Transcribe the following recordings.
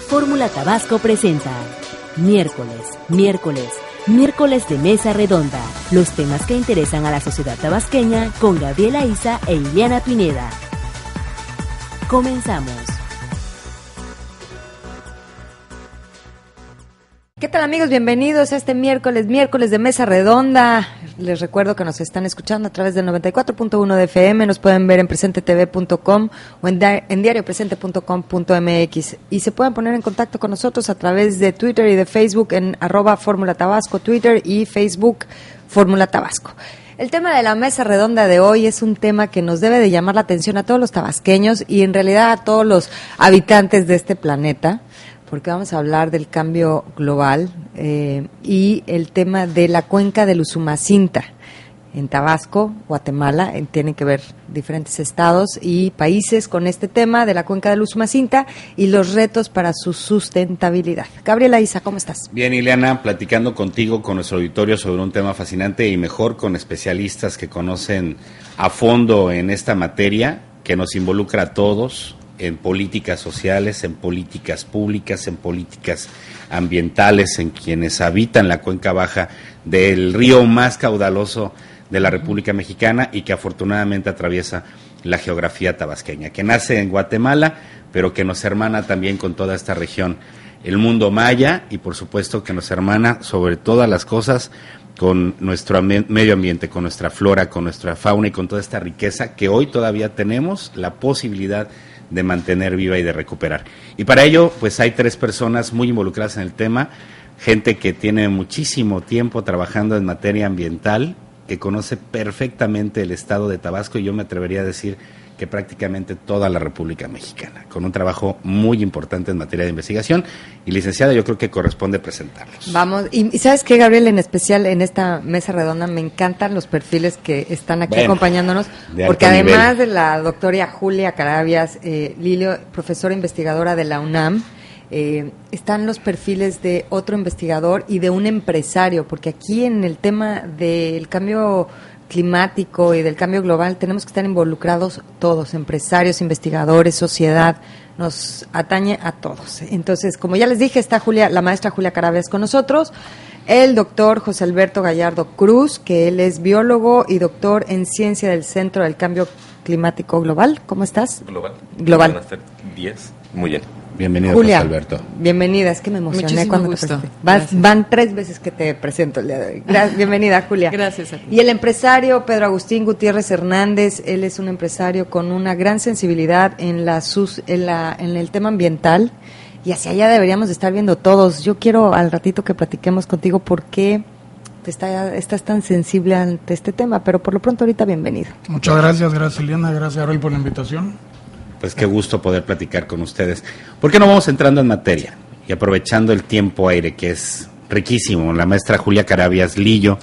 Fórmula Tabasco presenta Miércoles de Mesa Redonda. Los temas que interesan a la sociedad tabasqueña con Gabriela Isa e Ileana Pineda. Comenzamos. ¿Qué tal, amigos? Bienvenidos a este miércoles de Mesa Redonda. Les recuerdo que nos están escuchando a través del 94.1 de FM, nos pueden ver en presentetv.com o en diariopresente.com.mx y se pueden poner en contacto con nosotros a través de Twitter y de Facebook en @Fórmula Tabasco, Twitter y Facebook Fórmula Tabasco. El tema de la Mesa Redonda de hoy es un tema que nos debe de llamar la atención a todos los tabasqueños y en realidad a todos los habitantes de este planeta, porque vamos a hablar del cambio global y el tema de la cuenca del Usumacinta en Tabasco, Guatemala. Tienen que ver diferentes estados y países con este tema de la cuenca del Usumacinta y los retos para su sustentabilidad. Gabriela Isa, ¿cómo estás? Bien, Ileana, platicando contigo, con nuestro auditorio sobre un tema fascinante y mejor con especialistas que conocen a fondo en esta materia que nos involucra a todos, en políticas sociales, en políticas públicas, en políticas ambientales, en quienes habitan la cuenca baja del río más caudaloso de la República Mexicana y que afortunadamente atraviesa la geografía tabasqueña, que nace en Guatemala, pero que nos hermana también con toda esta región, el mundo maya, y por supuesto que nos hermana sobre todas las cosas con nuestro medio ambiente, con nuestra flora, con nuestra fauna y con toda esta riqueza que hoy todavía tenemos la posibilidad de mantener viva y de recuperar. Y para ello, pues hay 3 personas muy involucradas en el tema, gente que tiene muchísimo tiempo trabajando en materia ambiental, que conoce perfectamente el estado de Tabasco y yo me atrevería a decir que prácticamente toda la República Mexicana, con un trabajo muy importante en materia de investigación. Y licenciada, yo creo que corresponde presentarlos. Vamos, y ¿sabes qué, Gabriel? En especial en esta mesa redonda me encantan los perfiles que están aquí acompañándonos, porque además nivel de la doctora Julia Carabias, Lilio, profesora investigadora de la UNAM, están los perfiles de otro investigador y de un empresario, porque aquí en el tema del cambio climático y del cambio global tenemos que estar involucrados todos, empresarios, investigadores, sociedad, nos atañe a todos. Entonces, como ya les dije, está la maestra Julia Carabias con nosotros, el doctor José Alberto Gallardo Cruz, que él es biólogo y doctor en ciencia del Centro del Cambio Climático Global. ¿Cómo estás? Global. Global. 10. Muy bien. Bienvenido, Julia, José Alberto. Bienvenida, es que me emocioné. Muchísimo cuando gusto. te presenté. Van 3 veces que te presento el día de hoy. Bienvenida, Julia. Gracias a ti. Y el empresario Pedro Agustín Gutiérrez Hernández, él es un empresario con una gran sensibilidad en el tema ambiental, y hacia allá deberíamos de estar viendo todos. Yo quiero al ratito que platiquemos contigo por qué estás tan sensible ante este tema, pero por lo pronto ahorita bienvenido. Muchas gracias Eliana, gracias Gabriel por la invitación. Pues qué gusto poder platicar con ustedes. ¿Por qué no vamos entrando en materia? Y aprovechando el tiempo aire, que es riquísimo. La maestra Julia Carabias Lillo,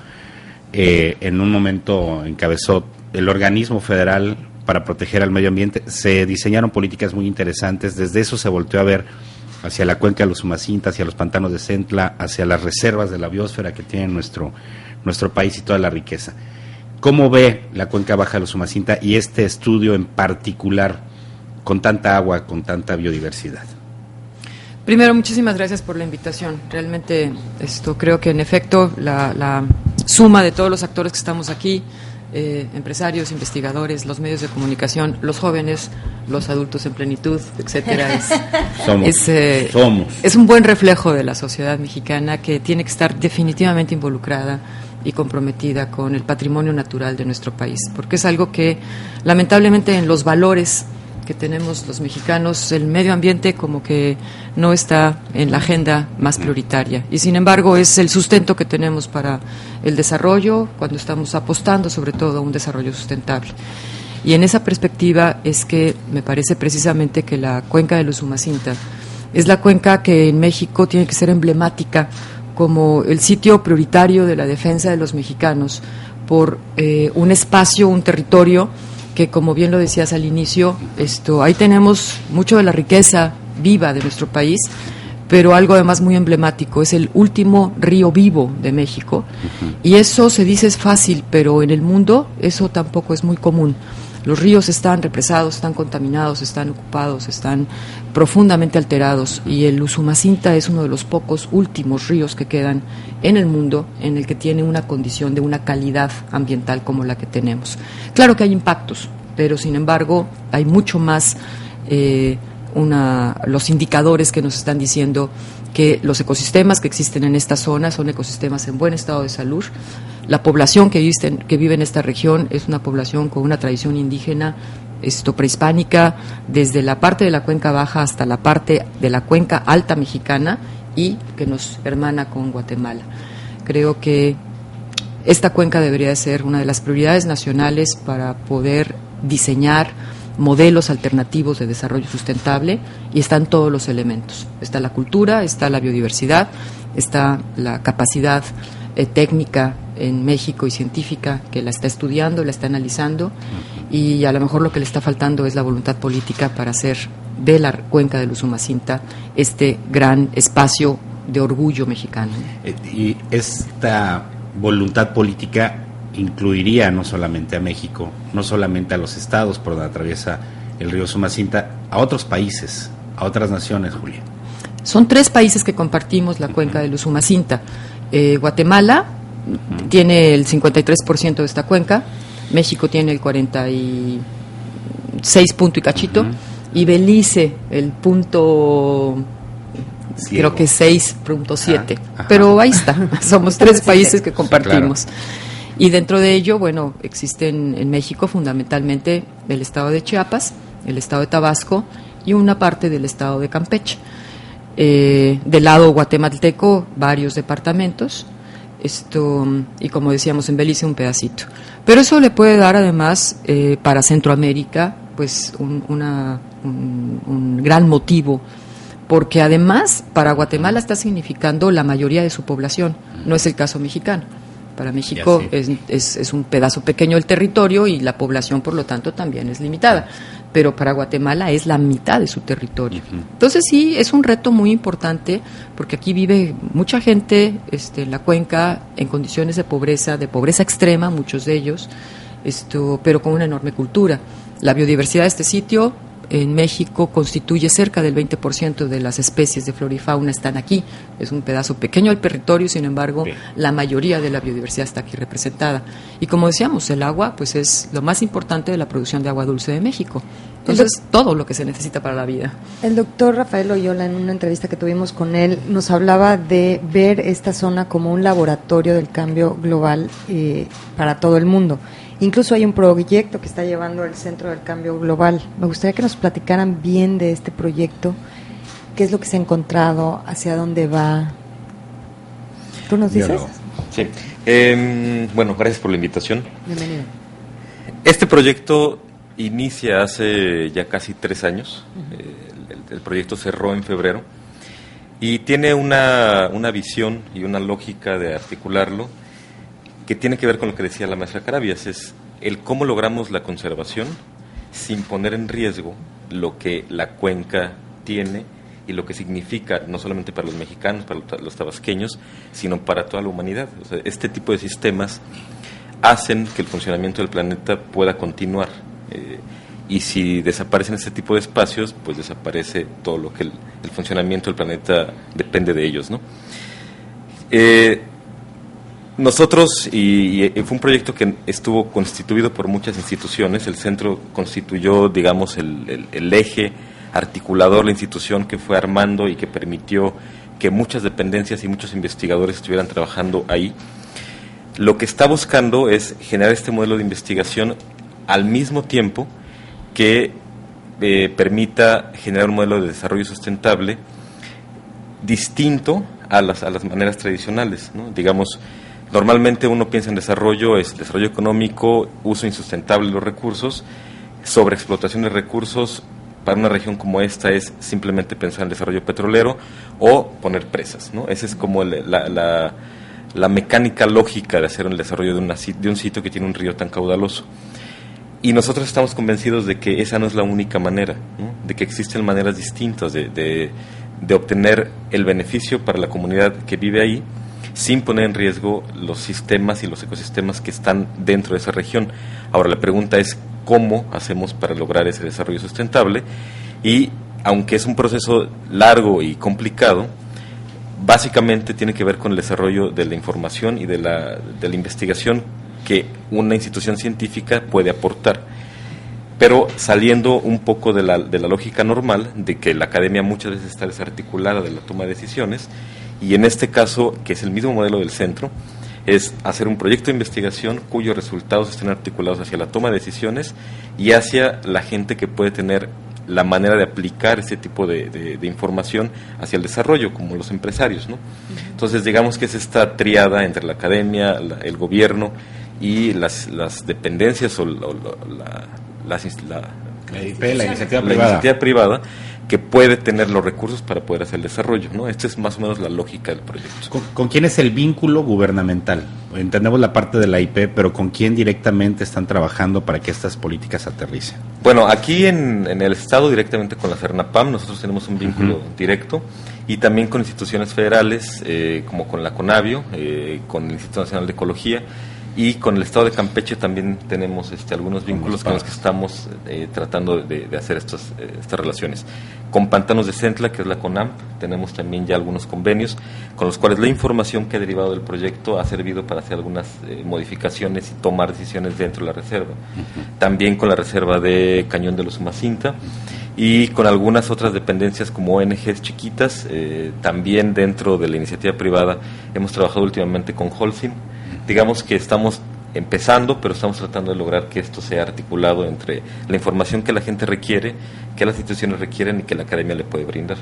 en un momento encabezó el organismo federal para proteger al medio ambiente. Se diseñaron políticas muy interesantes. Desde eso se volteó a ver hacia la cuenca del Usumacinta, hacia los pantanos de Centla, hacia las reservas de la biosfera que tiene nuestro país y toda la riqueza. ¿Cómo ve la cuenca baja del Usumacinta y este estudio en particular, con tanta agua, con tanta biodiversidad? Primero, muchísimas gracias por la invitación. Realmente creo que en efecto la suma de todos los actores que estamos aquí, empresarios, investigadores, los medios de comunicación, los jóvenes, los adultos en plenitud, etcétera, es un buen reflejo de la sociedad mexicana que tiene que estar definitivamente involucrada y comprometida con el patrimonio natural de nuestro país, porque es algo que lamentablemente en los valores que tenemos los mexicanos, el medio ambiente como que no está en la agenda más prioritaria, y sin embargo es el sustento que tenemos para el desarrollo cuando estamos apostando sobre todo a un desarrollo sustentable. Y en esa perspectiva es que me parece precisamente que la cuenca del Usumacinta es la cuenca que en México tiene que ser emblemática como el sitio prioritario de la defensa de los mexicanos por un espacio, un territorio que, como bien lo decías al inicio, ahí tenemos mucho de la riqueza viva de nuestro país, pero algo además muy emblemático, es el último río vivo de México, y eso se dice es fácil, pero en el mundo eso tampoco es muy común. Los ríos están represados, están contaminados, están ocupados, están profundamente alterados, y el Usumacinta es uno de los pocos últimos ríos que quedan en el mundo en el que tiene una condición de una calidad ambiental como la que tenemos. Claro que hay impactos, pero sin embargo hay mucho más los indicadores que nos están diciendo que los ecosistemas que existen en esta zona son ecosistemas en buen estado de salud. La población que vive en esta región es una población con una tradición indígena prehispánica, desde la parte de la cuenca baja hasta la parte de la cuenca alta mexicana, y que nos hermana con Guatemala. Creo que esta cuenca debería de ser una de las prioridades nacionales para poder diseñar modelos alternativos de desarrollo sustentable, y están todos los elementos. Está la cultura, está la biodiversidad, está la capacidad técnica en México y científica que la está estudiando, la está analizando, y a lo mejor lo que le está faltando es la voluntad política para hacer de la cuenca del Usumacinta este gran espacio de orgullo mexicano. Y esta voluntad política incluiría no solamente a México, no solamente a los estados por donde atraviesa el río Usumacinta, a otros países, a otras naciones, Julia. Son 3 países que compartimos la cuenca del Usumacinta. Guatemala tiene el 53% de esta cuenca, México tiene el 46 punto y cachito, y Belice el punto, creo que 6.7, pero ahí está, somos 3 países que compartimos. Sí, claro. Y dentro de ello, bueno, existen en México fundamentalmente el estado de Chiapas, el estado de Tabasco y una parte del estado de Campeche. Del lado guatemalteco, varios departamentos, y como decíamos, en Belice un pedacito. Pero eso le puede dar además para Centroamérica pues un gran motivo, porque además para Guatemala está significando la mayoría de su población, no es el caso mexicano. Para México es un pedazo pequeño del territorio y la población, por lo tanto, también es limitada. Pero para Guatemala es la mitad de su territorio. Entonces sí, es un reto muy importante, porque aquí vive mucha gente en la cuenca en condiciones de pobreza extrema, muchos de ellos, pero con una enorme cultura. La biodiversidad de este sitio en México constituye cerca del 20% de las especies de flora y fauna están aquí. Es un pedazo pequeño del territorio, sin embargo, la mayoría de la biodiversidad está aquí representada. Y como decíamos, el agua pues es lo más importante de la producción de agua dulce de México. Entonces, todo lo que se necesita para la vida. El doctor Rafael Oyola, en una entrevista que tuvimos con él, nos hablaba de ver esta zona como un laboratorio del cambio global para todo el mundo. Incluso hay un proyecto que está llevando el Centro del Cambio Global. Me gustaría que nos platicaran bien de este proyecto, qué es lo que se ha encontrado, hacia dónde va. ¿Tú nos dices? Sí. Bueno, gracias por la invitación. Bienvenido. Este proyecto inicia hace ya casi 3 años. El proyecto cerró en febrero y tiene una visión y una lógica de articularlo que tiene que ver con lo que decía la maestra Carabias, es el cómo logramos la conservación sin poner en riesgo lo que la cuenca tiene y lo que significa no solamente para los mexicanos, para los tabasqueños, sino para toda la humanidad. O sea, este tipo de sistemas hacen que el funcionamiento del planeta pueda continuar, y si desaparecen este tipo de espacios, pues desaparece todo lo que el funcionamiento del planeta depende de ellos, ¿no? Nosotros, y fue un proyecto que estuvo constituido por muchas instituciones. El centro constituyó, digamos, el eje articulador, la institución que fue armando y que permitió que muchas dependencias y muchos investigadores estuvieran trabajando ahí. Lo que está buscando es generar este modelo de investigación al mismo tiempo que permita generar un modelo de desarrollo sustentable distinto a las maneras tradicionales, ¿no? Digamos, normalmente uno piensa en desarrollo, es desarrollo económico, uso insustentable de los recursos, sobreexplotación de recursos. Para una región como esta es simplemente pensar en desarrollo petrolero o poner presas, ¿no? Esa es como la mecánica lógica de hacer el desarrollo de un sitio que tiene un río tan caudaloso. Y nosotros estamos convencidos de que esa no es la única manera, ¿no? De que existen maneras distintas de obtener el beneficio para la comunidad que vive ahí, sin poner en riesgo los sistemas y los ecosistemas que están dentro de esa región. Ahora, la pregunta es, cómo hacemos para lograr ese desarrollo sustentable. Y aunque es un proceso largo y complicado, básicamente tiene que ver con el desarrollo de la información y de la investigación que una institución científica puede aportar, pero saliendo un poco de la lógica normal de que la academia muchas veces está desarticulada de la toma de decisiones, y en este caso, que es el mismo modelo del centro, es hacer un proyecto de investigación cuyos resultados estén articulados hacia la toma de decisiones y hacia la gente que puede tener la manera de aplicar ese tipo de información hacia el desarrollo, como los empresarios, ¿no? Entonces, digamos que es esta triada entre la academia, el gobierno y las dependencias o la iniciativa privada que puede tener los recursos para poder hacer el desarrollo, ¿no? Esta es más o menos la lógica del proyecto. ¿Con quién es el vínculo gubernamental? Entendemos la parte de la IP, pero ¿con quién directamente están trabajando para que estas políticas aterricen? Bueno, aquí en el Estado directamente con la CERNAPAM nosotros tenemos un vínculo directo, y también con instituciones federales como con la CONABIO, con el Instituto Nacional de Ecología, y con el Estado de Campeche también tenemos algunos vínculos con los que estamos tratando de hacer estas relaciones. Con Pantanos de Centla, que es la CONAMP, tenemos también ya algunos convenios con los cuales la información que ha derivado del proyecto ha servido para hacer algunas modificaciones y tomar decisiones dentro de la reserva. También con la reserva de Cañón de los Umacinta, y con algunas otras dependencias como ONGs chiquitas. También dentro de la iniciativa privada hemos trabajado últimamente con Holcim. Digamos que estamos empezando, pero estamos tratando de lograr que esto sea articulado entre la información que la gente requiere, que las instituciones requieren y que la academia le puede brindar.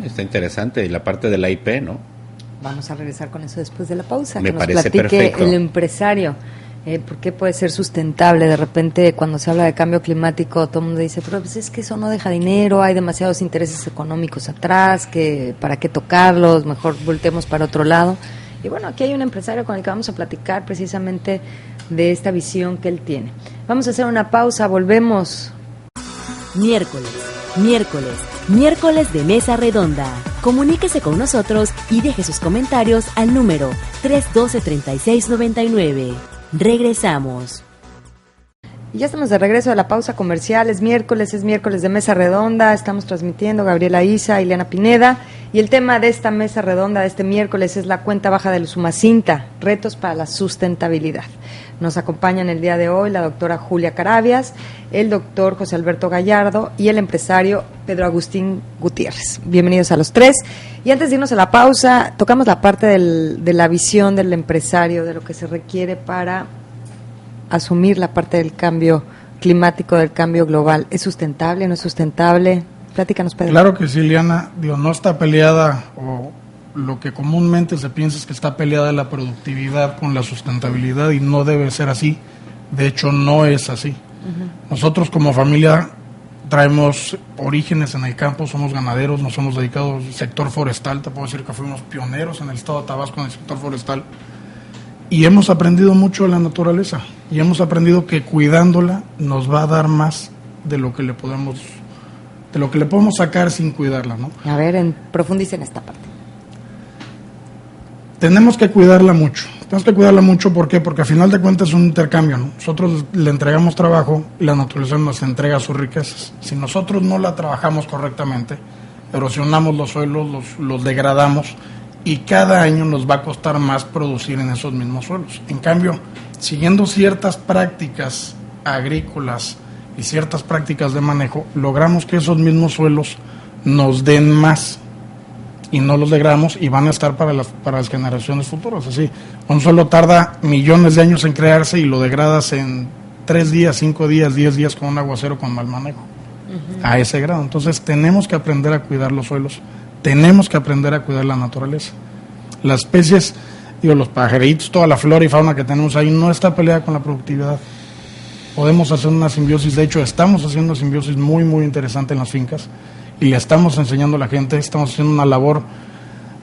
Está interesante, y la parte de la IP, ¿no? Vamos a regresar con eso después de la pausa. Me que nos parece platique perfecto. El empresario. ¿Por qué puede ser sustentable? De repente, cuando se habla de cambio climático, todo el mundo dice, pero pues es que eso no deja dinero, hay demasiados intereses económicos atrás, que ¿para qué tocarlos? Mejor volteemos para otro lado. Y bueno, aquí hay un empresario con el que vamos a platicar precisamente de esta visión que él tiene. Vamos a hacer una pausa, volvemos. Miércoles de Mesa Redonda. Comuníquese con nosotros y deje sus comentarios al número 312-3699. Regresamos. Y ya estamos de regreso de la pausa comercial. Es miércoles de Mesa Redonda. Estamos transmitiendo Gabriela Isa y Ileana Pineda. Y el tema de esta Mesa Redonda de este miércoles es la cuenta baja del Usumacinta, retos para la sustentabilidad. Nos acompañan el día de hoy la doctora Julia Carabias, el doctor José Alberto Gallardo y el empresario Pedro Agustín Gutiérrez. Bienvenidos a los tres. Y antes de irnos a la pausa, tocamos la parte de la visión del empresario, de lo que se requiere para asumir la parte del cambio climático, del cambio global. ¿Es sustentable, no es sustentable? Platícanos, Pedro. Claro que sí, Ileana. No está peleada, o lo que comúnmente se piensa es que está peleada la productividad con la sustentabilidad, y no debe ser así. De hecho, no es así. Nosotros como familia traemos orígenes en el campo, somos ganaderos, nos hemos dedicado al sector forestal. Te puedo decir que fuimos pioneros en el estado de Tabasco en el sector forestal. Y hemos aprendido mucho de la naturaleza, y hemos aprendido que cuidándola nos va a dar más de lo que le podemos sacar sin cuidarla, ¿no? A ver, profundice en esta parte. Tenemos que cuidarla mucho. ¿Por qué? Porque al final de cuentas es un intercambio, ¿no? Nosotros le entregamos trabajo y la naturaleza nos entrega sus riquezas. Si nosotros no la trabajamos correctamente, erosionamos los suelos, los degradamos, y cada año nos va a costar más producir en esos mismos suelos. En cambio, siguiendo ciertas prácticas agrícolas y ciertas prácticas de manejo, logramos que esos mismos suelos nos den más y no los degradamos, y van a estar para las generaciones futuras. Así, un suelo tarda millones de años en crearse y lo degradas en 3 días, 5 días, 10 días con un aguacero con mal manejo. A ese grado. Entonces tenemos que aprender a cuidar los suelos. Tenemos que aprender a cuidar la naturaleza. Las especies, los pajaritos, toda la flora y fauna que tenemos ahí no está peleada con la productividad. Podemos hacer una simbiosis, de hecho estamos haciendo una simbiosis muy, muy interesante en las fincas, y le estamos enseñando a la gente, estamos haciendo una labor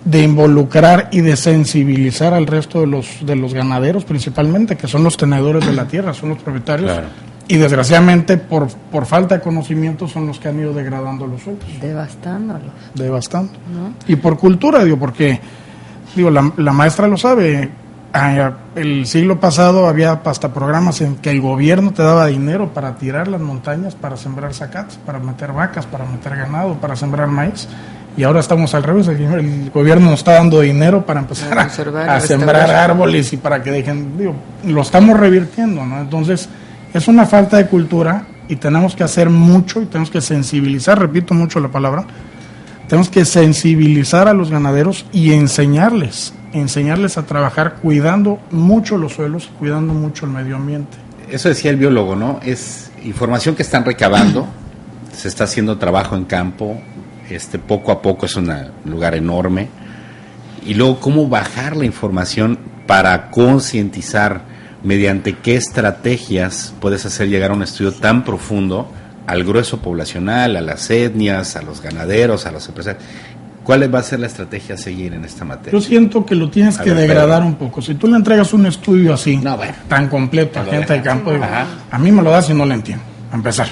de involucrar y de sensibilizar al resto de los ganaderos principalmente, que son los tenedores de la tierra, son los propietarios. Claro. Y desgraciadamente por falta de conocimiento son los que han ido degradando los suelos. Devastando. ¿No? Y por cultura, porque la maestra lo sabe, el siglo pasado había hasta programas en que el gobierno te daba dinero para tirar las montañas, para sembrar zacates, para meter vacas, para meter ganado, para sembrar maíz. Y ahora estamos al revés, el gobierno nos está dando dinero para empezar a sembrar árboles y para que dejen, lo estamos revirtiendo, ¿no? Entonces, es una falta de cultura y tenemos que hacer mucho y tenemos que sensibilizar, repito mucho la palabra, tenemos que sensibilizar a los ganaderos y enseñarles a trabajar cuidando mucho los suelos, cuidando mucho el medio ambiente. Eso decía el biólogo, ¿no? Es información que están recabando, se está haciendo trabajo en campo, poco a poco, es un lugar enorme, y luego cómo bajar la información para concientizar, mediante qué estrategias puedes hacer llegar a un estudio tan profundo al grueso poblacional, a las etnias, a los ganaderos, a los empresarios. ¿Cuál va a ser la estrategia a seguir en esta materia? Yo siento que lo tienes que degradar un poco. Si tú le entregas un estudio así, tan completo a gente de campo, a mí me lo das y no lo entiendo, a empezar.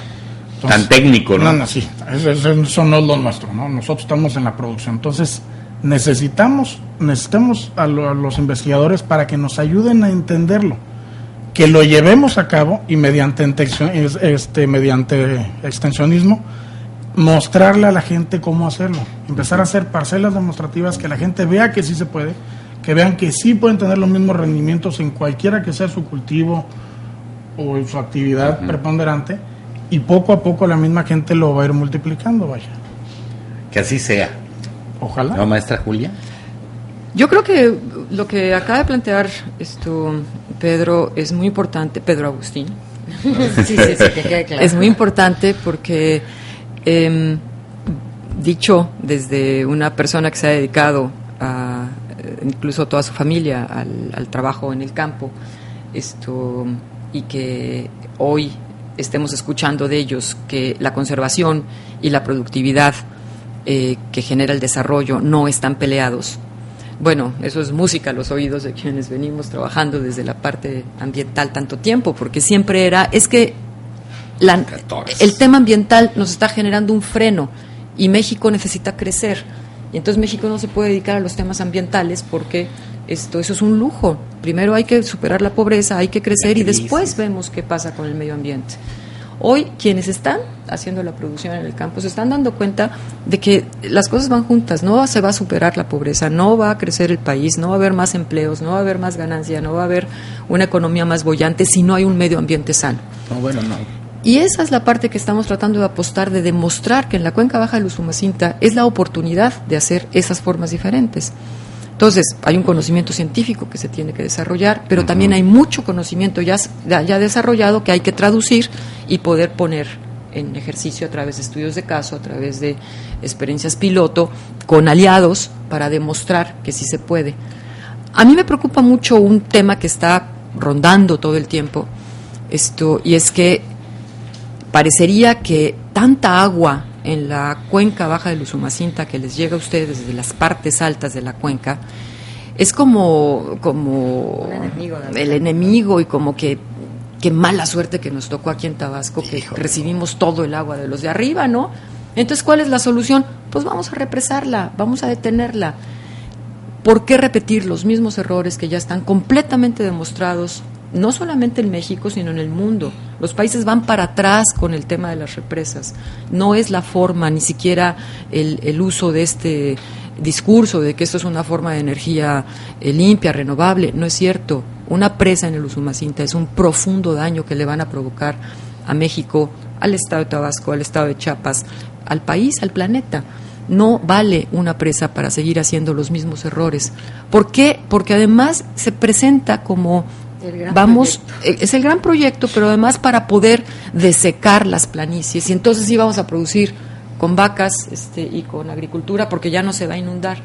Entonces, tan técnico, ¿no? No, sí, eso no es lo nuestro, ¿no? Nosotros estamos en la producción. Entonces, necesitamos a los investigadores para que nos ayuden a entenderlo, que lo llevemos a cabo y mediante extensionismo mostrarle a la gente cómo hacerlo, empezar a hacer parcelas demostrativas, que la gente vea que sí se puede, que vean que sí pueden tener los mismos rendimientos en cualquiera que sea su cultivo o su actividad preponderante, y poco a poco la misma gente lo va a ir multiplicando, vaya. Que así sea. Ojalá. ¿No, maestra Julia? Yo creo que lo que acaba de plantear Pedro es muy importante, Pedro Agustín. Sí, que quede claro. Es muy importante porque, dicho desde una persona que se ha dedicado incluso toda su familia al trabajo en el campo, y que hoy estemos escuchando de ellos que la conservación y la productividad que genera el desarrollo no están peleados. Bueno, eso es música a los oídos de quienes venimos trabajando desde la parte ambiental tanto tiempo, porque siempre es que el tema ambiental nos está generando un freno y México necesita crecer, y entonces México no se puede dedicar a los temas ambientales porque eso es un lujo. Primero hay que superar la pobreza, hay que crecer y después vemos qué pasa con el medio ambiente. Hoy quienes están haciendo la producción en el campo se están dando cuenta de que las cosas van juntas, no se va a superar la pobreza, no va a crecer el país, no va a haber más empleos, no va a haber más ganancia, no va a haber una economía más boyante si no hay un medio ambiente sano. No. Y esa es la parte que estamos tratando de apostar, de demostrar que en la cuenca baja del Usumacinta es la oportunidad de hacer esas formas diferentes. Entonces, hay un conocimiento científico que se tiene que desarrollar, pero también hay mucho conocimiento ya desarrollado que hay que traducir y poder poner en ejercicio a través de estudios de caso, a través de experiencias piloto, con aliados, para demostrar que sí se puede. A mí me preocupa mucho un tema que está rondando todo el tiempo, y es que parecería que tanta agua en la cuenca baja del Usumacinta que les llega a ustedes desde las partes altas de la cuenca es como el enemigo, y como que qué mala suerte que nos tocó aquí en Tabasco, que recibimos todo el agua de los de arriba, ¿no? Entonces, ¿cuál es la solución? Pues vamos a represarla, vamos a detenerla. ¿Por qué repetir los mismos errores que ya están completamente demostrados, no solamente en México, sino en el mundo? Los países van para atrás con el tema de las represas. No es la forma, ni siquiera el uso de este discurso de que esto es una forma de energía limpia, renovable. No es cierto. Una presa en el Usumacinta es un profundo daño que le van a provocar a México, al estado de Tabasco, al estado de Chiapas, al país, al planeta. No vale una presa para seguir haciendo los mismos errores. ¿Por qué? Porque además se presenta como es el gran proyecto, pero además para poder desecar las planicies, y entonces sí vamos a producir con vacas y con agricultura, porque ya no se va a inundar.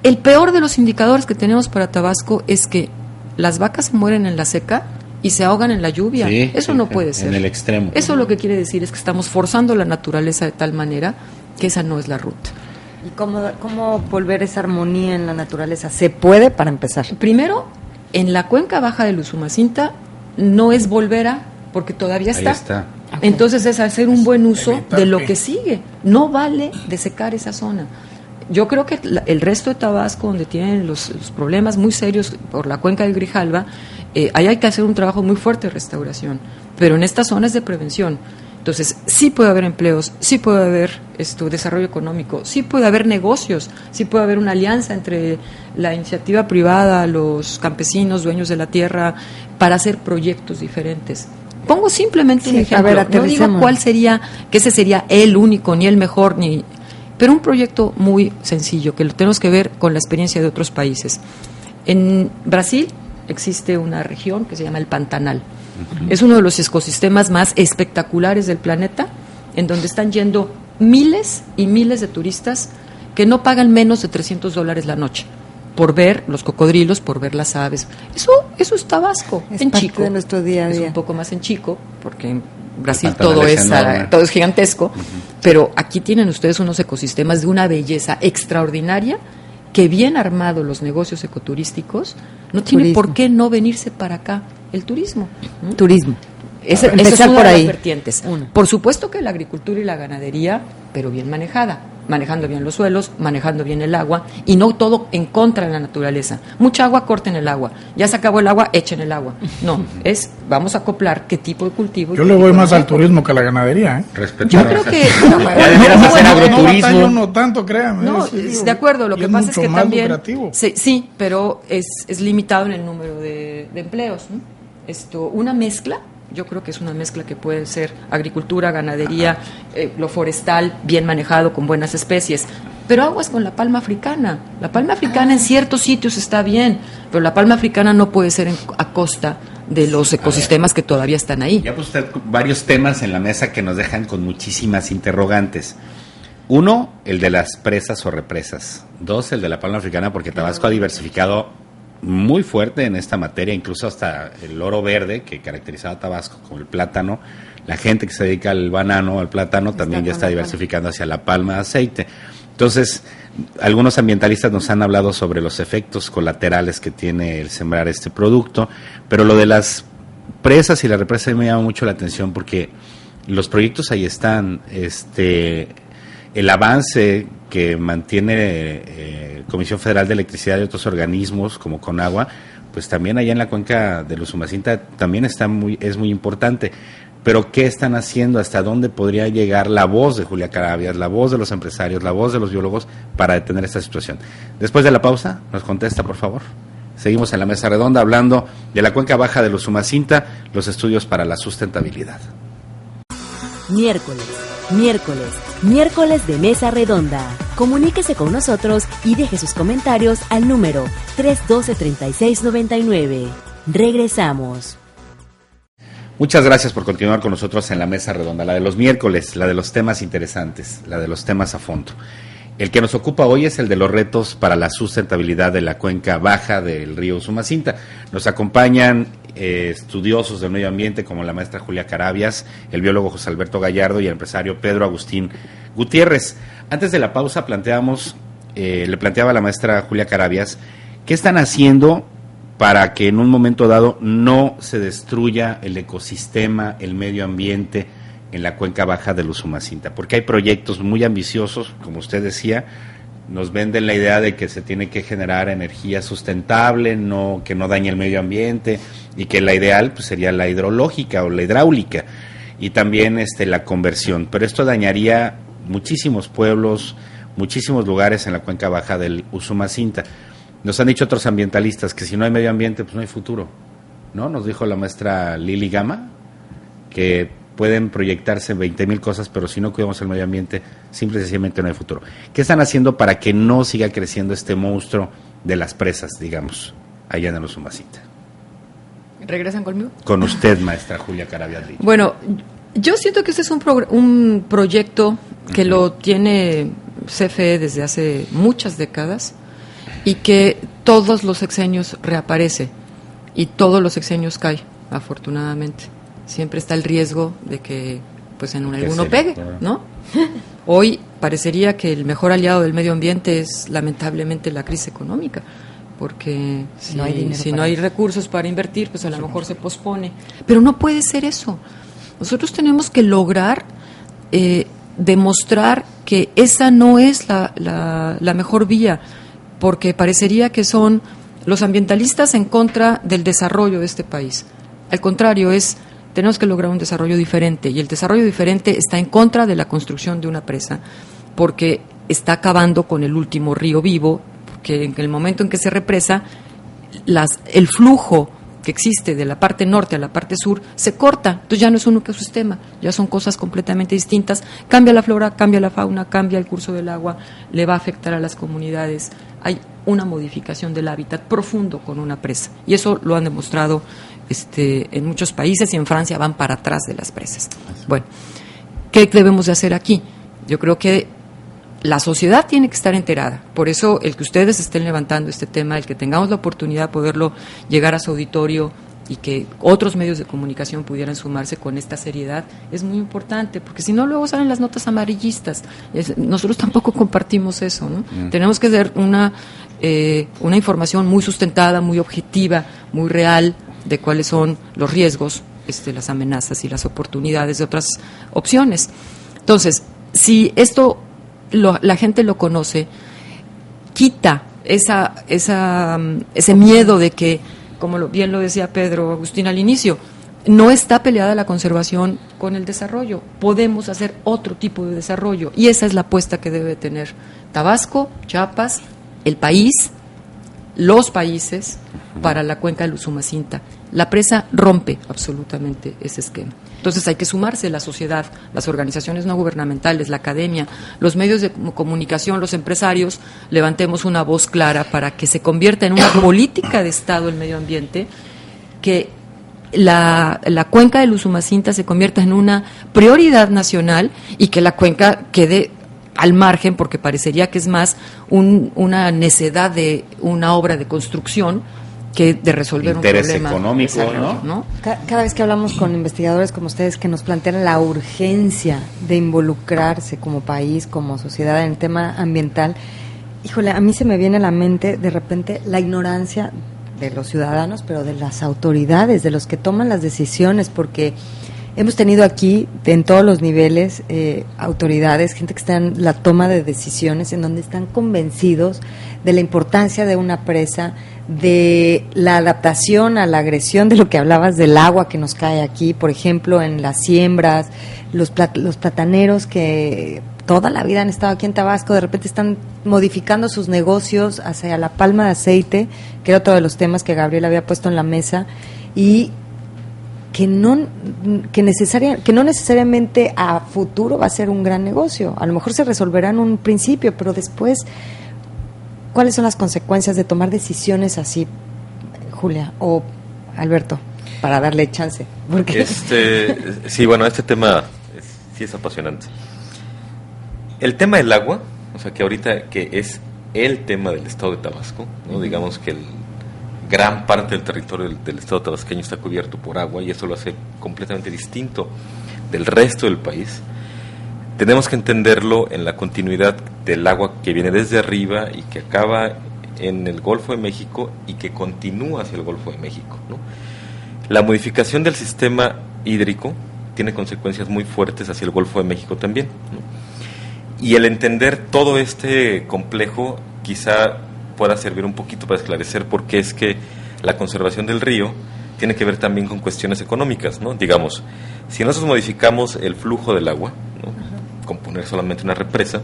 El peor de los indicadores que tenemos para Tabasco es que las vacas se mueren en la seca y se ahogan en la lluvia. Eso no puede ser. En el extremo. Eso lo que quiere decir es que estamos forzando la naturaleza de tal manera que esa no es la ruta. ¿Y cómo volver esa armonía en la naturaleza? ¿Se puede, para empezar? Primero, en la cuenca baja del Usumacinta no es volver a, porque todavía está. Ahí está. Entonces es hacer un buen uso de lo que sigue. No vale desecar esa zona. yo creo que el resto de Tabasco, donde tienen los problemas muy serios por la cuenca del Grijalva, ahí hay que hacer un trabajo muy fuerte de restauración, pero en estas zonas de prevención. Entonces, sí puede haber empleos, sí puede haber desarrollo económico, sí puede haber negocios, sí puede haber una alianza entre la iniciativa privada, los campesinos, dueños de la tierra, para hacer proyectos diferentes. Pongo simplemente un ejemplo, no digo cuál sería, que ese sería el único, ni el mejor, pero un proyecto muy sencillo, que lo tenemos que ver con la experiencia de otros países. En Brasil existe una región que se llama el Pantanal. Es uno de los ecosistemas más espectaculares del planeta, en donde están yendo miles y miles de turistas que no pagan menos de $300 la noche por ver los cocodrilos, por ver las aves. Eso es Tabasco, es en parte Chico. De nuestro día a día. Es un poco más en Chico, porque en Brasil todo es gigantesco, pero aquí tienen ustedes unos ecosistemas de una belleza extraordinaria, que bien armados los negocios ecoturísticos, no tiene por qué no venirse para acá el turismo. Turismo. Esa es una de las vertientes. Por supuesto que la agricultura y la ganadería, pero bien manejada, manejando bien los suelos, manejando bien el agua, y no todo en contra de la naturaleza. Mucha agua, corten el agua. Ya se acabó el agua, echen el agua. No, vamos a acoplar qué tipo de cultivo. Yo le voy más al turismo que a la ganadería, Yo creo que no tanto, créame. No, de acuerdo, lo que pasa es que también sí, pero es limitado en el número de empleos, ¿no? Una mezcla. Yo creo que es una mezcla que puede ser agricultura, ganadería, lo forestal, bien manejado, con buenas especies. Pero aguas con la palma africana. La palma africana en ciertos sitios está bien, pero la palma africana no puede ser a costa de los ecosistemas que todavía están ahí. Ya puso usted varios temas en la mesa que nos dejan con muchísimas interrogantes. Uno, el de las presas o represas. Dos, el de la palma africana, porque Tabasco ha diversificado muy fuerte en esta materia, incluso hasta el oro verde que caracterizaba a Tabasco, como el plátano. La gente que se dedica al banano, al plátano, también ya está diversificando hacia la palma de aceite. Entonces, algunos ambientalistas nos han hablado sobre los efectos colaterales que tiene el sembrar este producto, pero lo de las presas y la represa me llama mucho la atención porque los proyectos ahí están, el avance que mantiene Comisión Federal de Electricidad y otros organismos como Conagua, pues también allá en la cuenca del Usumacinta también es muy importante. Pero ¿qué están haciendo? ¿Hasta dónde podría llegar la voz de Julia Carabias, la voz de los empresarios, la voz de los biólogos para detener esta situación? Después de la pausa, nos contesta, por favor. Seguimos en la mesa redonda hablando de la cuenca baja del Usumacinta, los estudios para la sustentabilidad. Miércoles de Mesa Redonda. Comuníquese con nosotros y deje sus comentarios al número 312-3699. Regresamos. Muchas gracias por continuar con nosotros en la Mesa Redonda, la de los miércoles, la de los temas interesantes, la de los temas a fondo. El que nos ocupa hoy es el de los retos para la sustentabilidad de la cuenca baja del río Usumacinta. Nos acompañan estudiosos del medio ambiente como la maestra Julia Carabias, el biólogo José Alberto Gallardo y el empresario Pedro Agustín Gutiérrez. Antes de la pausa le planteaba a la maestra Julia Carabias, ¿qué están haciendo para que en un momento dado no se destruya el ecosistema, el medio ambiente en la cuenca baja del Usumacinta? Porque hay proyectos muy ambiciosos, como usted decía, nos venden la idea de que se tiene que generar energía sustentable, que no dañe el medio ambiente, y que la ideal pues sería la hidrológica o la hidráulica, y también la conversión. Pero esto dañaría muchísimos pueblos, muchísimos lugares en la cuenca baja del Usumacinta. Nos han dicho otros ambientalistas que si no hay medio ambiente, pues no hay futuro, ¿no? Nos dijo la maestra Lili Gama que pueden proyectarse 20,000 cosas, pero si no cuidamos el medio ambiente, simple y sencillamente no hay futuro. ¿Qué están haciendo para que no siga creciendo este monstruo de las presas, digamos, allá en el Usumacinta? ¿Regresan conmigo? Con usted, maestra Julia Carabias. Bueno, yo siento que este es un proyecto que lo tiene CFE desde hace muchas décadas y que todos los sexenios reaparece y todos los sexenios cae, afortunadamente. Siempre está el riesgo de que pues en alguno pegue, ¿no? Hoy parecería que el mejor aliado del medio ambiente es lamentablemente la crisis económica, porque si no hay recursos para invertir, pues a lo mejor se pospone. Pero no puede ser eso. Nosotros tenemos que lograr demostrar que esa no es la mejor vía, porque parecería que son los ambientalistas en contra del desarrollo de este país. Al contrario, tenemos que lograr un desarrollo diferente, y el desarrollo diferente está en contra de la construcción de una presa, porque está acabando con el último río vivo, porque en el momento en que se represa, el flujo que existe de la parte norte a la parte sur se corta, entonces ya no es un ecosistema, ya son cosas completamente distintas, cambia la flora, cambia la fauna, cambia el curso del agua, le va a afectar a las comunidades, hay una modificación del hábitat profundo con una presa, y eso lo han demostrado en muchos países, y en Francia van para atrás de las presas. Bueno, ¿qué debemos de hacer aquí? Yo creo que la sociedad tiene que estar enterada, por eso el que ustedes estén levantando este tema, el que tengamos la oportunidad de poderlo llegar a su auditorio y que otros medios de comunicación pudieran sumarse con esta seriedad, es muy importante, porque si no luego salen las notas amarillistas. Nosotros tampoco compartimos eso, ¿no? Tenemos que dar una información muy sustentada, muy objetiva, muy real de cuáles son los riesgos, las amenazas y las oportunidades de otras opciones. Entonces, si esto la gente lo conoce, quita ese miedo de que, como bien lo decía Pedro Agustín al inicio, no está peleada la conservación con el desarrollo, podemos hacer otro tipo de desarrollo, y esa es la apuesta que debe tener Tabasco, Chiapas, el país, los países para la cuenca del Usumacinta. La presa rompe absolutamente ese esquema. Entonces hay que sumarse la sociedad, las organizaciones no gubernamentales, la academia, los medios de comunicación, los empresarios, levantemos una voz clara para que se convierta en una política de Estado el medio ambiente, que la cuenca del Usumacinta se convierta en una prioridad nacional y que la cuenca quede al margen, porque parecería que es más una necedad de una obra de construcción que de resolver interés un problema económico, ¿no? Cada vez que hablamos con investigadores como ustedes que nos plantean la urgencia de involucrarse como país, como sociedad en el tema ambiental, híjole, a mí se me viene a la mente de repente la ignorancia de los ciudadanos, pero de las autoridades, de los que toman las decisiones, porque hemos tenido aquí, en todos los niveles, autoridades, gente que está en la toma de decisiones, en donde están convencidos de la importancia de una presa, de la adaptación a la agresión, de lo que hablabas del agua que nos cae aquí, por ejemplo, en las siembras, los plataneros que toda la vida han estado aquí en Tabasco, de repente están modificando sus negocios hacia la palma de aceite, que era otro de los temas que Gabriel había puesto en la mesa, y que no necesariamente a futuro va a ser un gran negocio. A lo mejor se resolverá en un principio, pero después, ¿cuáles son las consecuencias de tomar decisiones así, Julia o Alberto, para darle chance? Porque sí, bueno, este tema sí es apasionante. El tema del agua, o sea, que ahorita que es el tema del estado de Tabasco, ¿no? Digamos que gran parte del territorio del estado tabasqueño está cubierto por agua, y eso lo hace completamente distinto del resto del país. Tenemos que entenderlo en la continuidad del agua que viene desde arriba y que acaba en el Golfo de México y que continúa hacia el Golfo de México, ¿no? La modificación del sistema hídrico tiene consecuencias muy fuertes hacia el Golfo de México también, ¿no? Y el entender todo este complejo quizá pueda servir un poquito para esclarecer por qué es que la conservación del río tiene que ver también con cuestiones económicas, ¿no? Digamos, si nosotros modificamos el flujo del agua, ¿no? Con poner solamente una represa,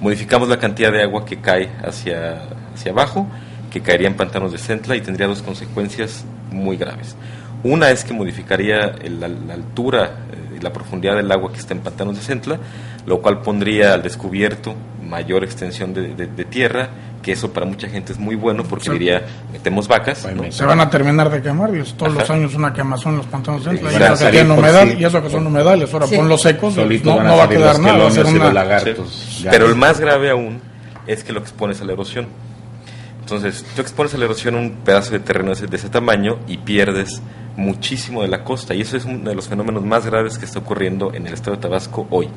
modificamos la cantidad de agua que cae hacia abajo, que caería en pantanos de Centla, y tendría dos consecuencias muy graves. Una es que modificaría la altura y la profundidad del agua que está en pantanos de Centla, lo cual pondría al descubierto mayor extensión de tierra, que eso para mucha gente es muy bueno, porque diría, metemos vacas, ¿no? Se van a terminar de quemar, y todos los años una quemazón en los pantanos de Centla, y que tienen humedad, y eso que son humedales, ahora ponlos secos, no va a quedar nada, va a ser una... lagartos. Sí. Pero el más grave aún es que lo expones a la erosión. Entonces, tú expones a la erosión un pedazo de terreno de ese tamaño y pierdes muchísimo de la costa, y eso es uno de los fenómenos más graves que está ocurriendo en el estado de Tabasco hoy.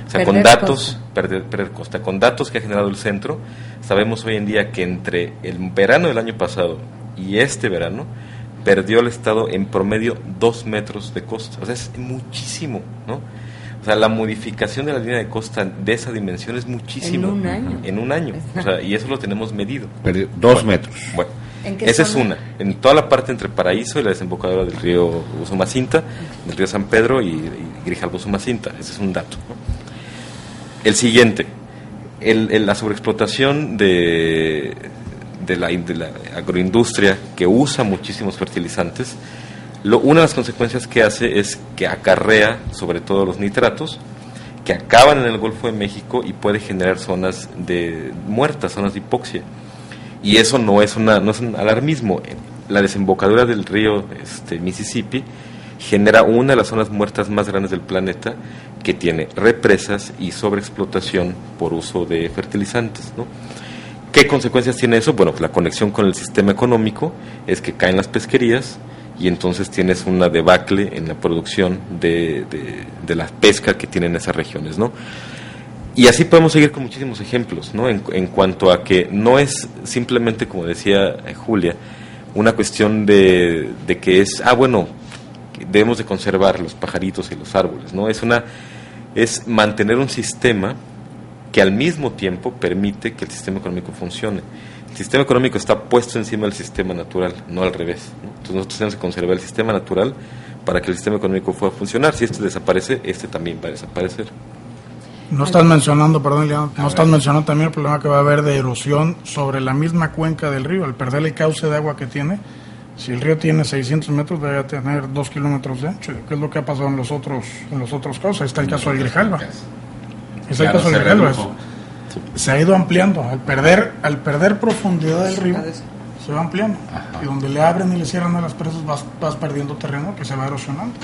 O sea, perder costa. Con datos que ha generado el centro, sabemos hoy en día que entre el verano del año pasado y este verano, perdió el estado en promedio 2 metros de costa. O sea, es muchísimo, ¿no? O sea, la modificación de la línea de costa de esa dimensión es muchísimo. En un año. En un año. O sea, y eso lo tenemos medido. Pero 2 metros. Bueno, ¿En qué esa zona? es una. En toda la parte entre Paraíso y la desembocadura del río Usumacinta, del río San Pedro y Grijalbo-Usumacinta. Ese es un dato, ¿no? El siguiente, la sobreexplotación de la agroindustria que usa muchísimos fertilizantes. Una de las consecuencias que hace es que acarrea sobre todo los nitratos que acaban en el Golfo de México y puede generar zonas muertas, zonas de hipoxia. Y eso no es un alarmismo. La desembocadura del río Mississippi genera una de las zonas muertas más grandes del planeta, que tiene represas y sobreexplotación por uso de fertilizantes, ¿no? ¿Qué consecuencias tiene eso? Bueno, pues la conexión con el sistema económico es que caen las pesquerías y entonces tienes una debacle en la producción de la pesca que tienen esas regiones, ¿no? Y así podemos seguir con muchísimos ejemplos, ¿no? En cuanto a que no es simplemente, como decía Julia, una cuestión de que es, bueno, debemos de conservar los pajaritos y los árboles, ¿no? Es mantener un sistema que al mismo tiempo permite que el sistema económico funcione. El sistema económico está puesto encima del sistema natural, no al revés, ¿no? Entonces nosotros tenemos que conservar el sistema natural para que el sistema económico pueda funcionar. Si este desaparece, este también va a desaparecer. No estás mencionando, perdón, León, no estás mencionando también el problema que va a haber de erosión sobre la misma cuenca del río, al perder el cauce de agua que tiene. Si el río tiene 600 metros, debe tener 2 kilómetros de ancho, que es lo que ha pasado en los otros casos. Ahí está el caso del Grijalba. Se ha ido ampliando. Al perder profundidad del río, se va ampliando. Ajá. Y donde le abren y le cierran a las presas, vas perdiendo terreno que se va erosionando.